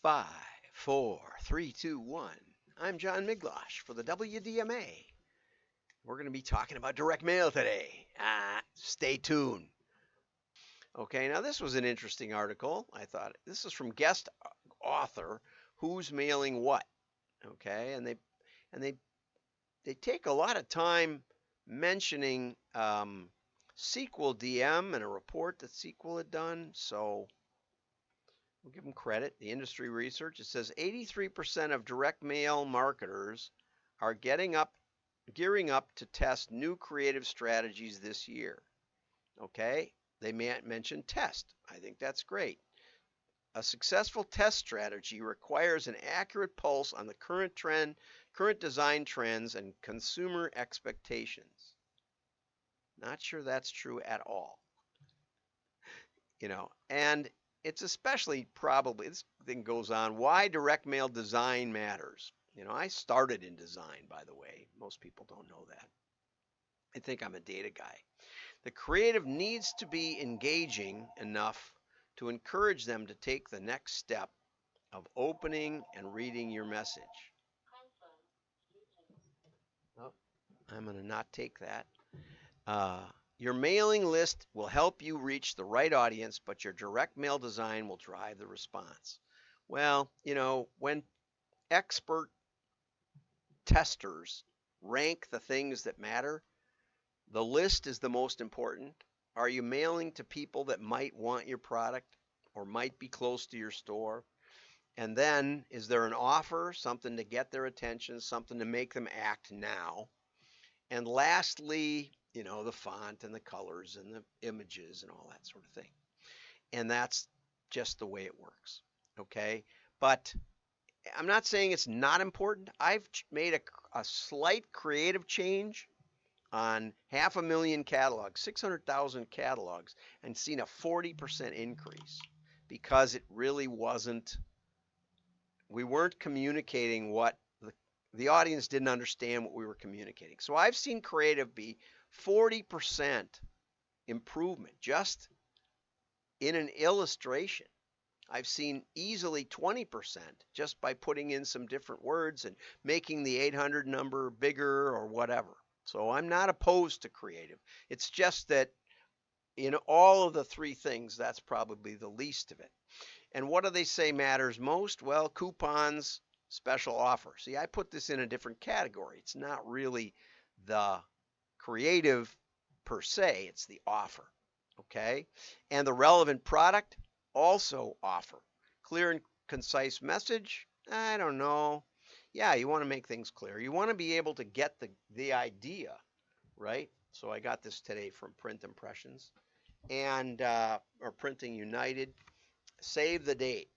Five, four, three, two, one. I'm John Miglosh for the WDMA. We're going to be talking about direct mail today. Stay tuned. Okay, now this was an interesting article. I thought this is from guest author Who's Mailing What. Okay, and they take a lot of time mentioning SQL DM and a report that SQL had done. So we'll give them credit. The industry research, it says 83% of direct mail marketers are gearing up to test new creative strategies this year. Okay, they mentioned test. I think that's great. A successful test strategy requires an accurate pulse on the current design trends and consumer expectations. Not sure that's true at all. And it's especially probably, this thing goes on, why direct mail design matters. I started in design, by the way. Most people don't know that. I think I'm a data guy. The creative needs to be engaging enough to encourage them to take the next step of opening and reading your message. Oh, I'm going to not take that. Your mailing list will help you reach the right audience, but your direct mail design will drive the response. Well, when expert testers rank the things that matter, the list is the most important. Are you mailing to people that might want your product or might be close to your store? And then, is there an offer, something to get their attention, something to make them act now? And lastly, the font and the colors and the images and all that sort of thing. And that's just the way it works. Okay. But I'm not saying it's not important. I've made a slight creative change on 500,000 catalogs, 600,000 catalogs, and seen a 40% increase because it really wasn't, we weren't communicating what the audience didn't understand what we were communicating. So I've seen creative be 40% improvement just in an illustration. I've seen easily 20% just by putting in some different words and making the 800 number bigger or whatever. So I'm not opposed to creative. It's just that in all of the three things, that's probably the least of it. And what do they say matters most? Well, coupons, special offer. See, I put this in a different category. It's not really the creative per se, it's the offer. Okay? And the relevant product, also offer. Clear and concise message, I don't know. Yeah, you want to make things clear. You want to be able to get the idea, right? So I got this today from Print Impressions and or Printing United. Save the date.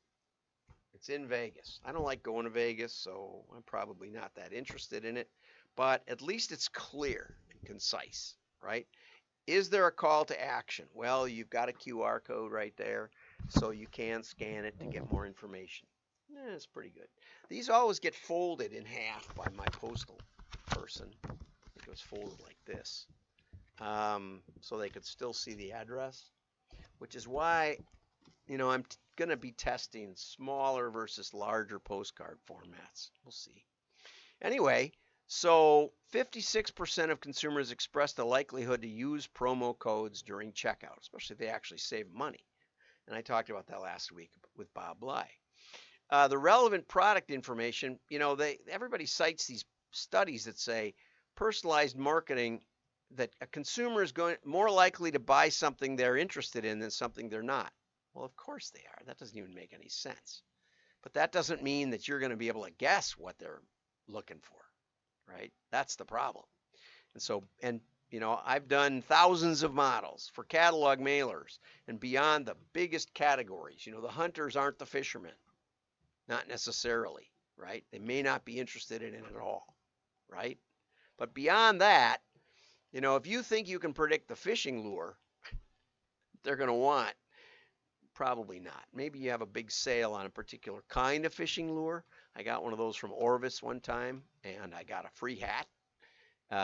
It's in Vegas. I don't like going to Vegas, so I'm probably not that interested in it. But at least it's clear and concise, right? Is there a call to action? Well, you've got a QR code right there, so you can scan it to get more information. It's pretty good. These always get folded in half by my postal person. It goes folded like this, so they could still see the address, which is why, I'm going to be testing smaller versus larger postcard formats. We'll see. Anyway, so 56% of consumers expressed the likelihood to use promo codes during checkout, especially if they actually save money. And I talked about that last week with Bob Bly. The relevant product information, everybody cites these studies that say personalized marketing, that a consumer is more likely to buy something they're interested in than something they're not. Well, of course they are. That doesn't even make any sense. But that doesn't mean that you're going to be able to guess what they're looking for, right? That's the problem. And so, I've done thousands of models for catalog mailers and beyond the biggest categories. The hunters aren't the fishermen. Not necessarily, right? They may not be interested in it at all, right? But beyond that, if you think you can predict the fishing lure they're going to want, probably not. Maybe you have a big sale on a particular kind of fishing lure. I got one of those from Orvis one time, and I got a free hat,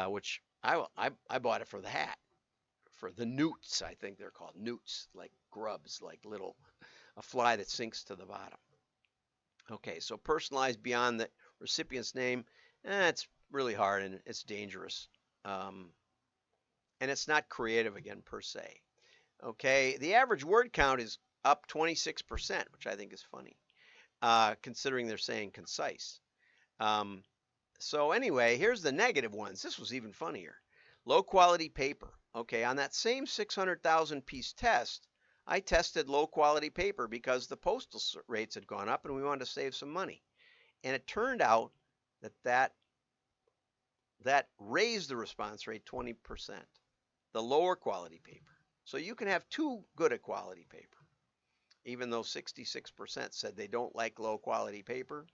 which I bought it for the hat, for the newts. I think they're called newts, like grubs, like a fly that sinks to the bottom. Okay, so personalized beyond the recipient's name, it's really hard and it's dangerous. Um, and it's not creative again per se. Okay, the average word count is up 26%, which I think is funny, considering they're saying concise. Um, so anyway, here's the negative ones. This was even funnier. Low quality paper. Okay, on that same 600,000 piece test, I tested low quality paper because the postal rates had gone up and we wanted to save some money. And it turned out that that raised the response rate 20%, the lower quality paper. So you can have too good a quality paper. Even though 66% said they don't like low quality paper,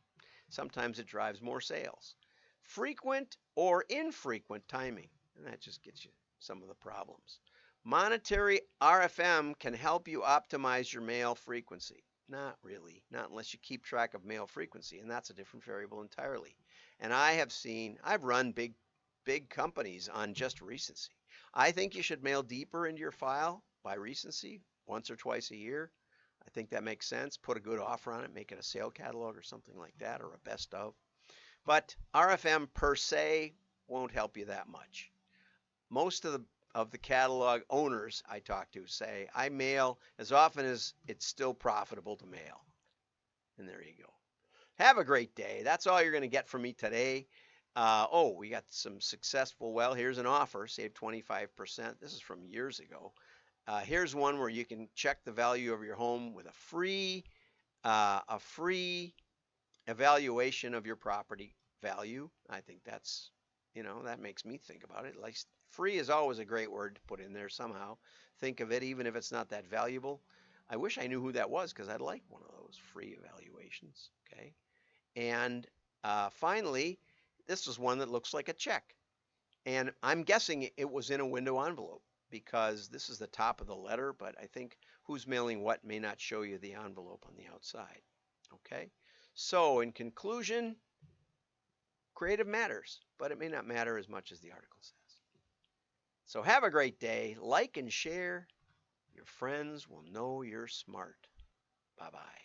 sometimes it drives more sales. Frequent or infrequent timing, and that just gets you some of the problems. Monetary RFM can help you optimize your mail frequency. Not really, not unless you keep track of mail frequency, and that's a different variable entirely. And I've run big companies on just recency. I think you should mail deeper into your file by recency once or twice a year. I think that makes sense. Put a good offer on it, make it a sale catalog or something like that, or a best of. But RFM per se won't help you that much. Most of the catalog owners I talk to say I mail as often as it's still profitable to mail. And there you go. Have a great day. That's all you're going to get from me today. We got some successful. Well, here's an offer. Save 25%. This is from years ago. Here's one where you can check the value of your home with a free evaluation of your property value. I think that's, that makes me think about it. Like free is always a great word to put in there somehow. Think of it, even if it's not that valuable. I wish I knew who that was because I'd like one of those free evaluations. Okay. And finally, this is one that looks like a check. And I'm guessing it was in a window envelope because this is the top of the letter, but I think who's mailing what may not show you the envelope on the outside. Okay? So, in conclusion, creative matters, but it may not matter as much as the article says. So, have a great day. Like and share. Your friends will know you're smart. Bye bye.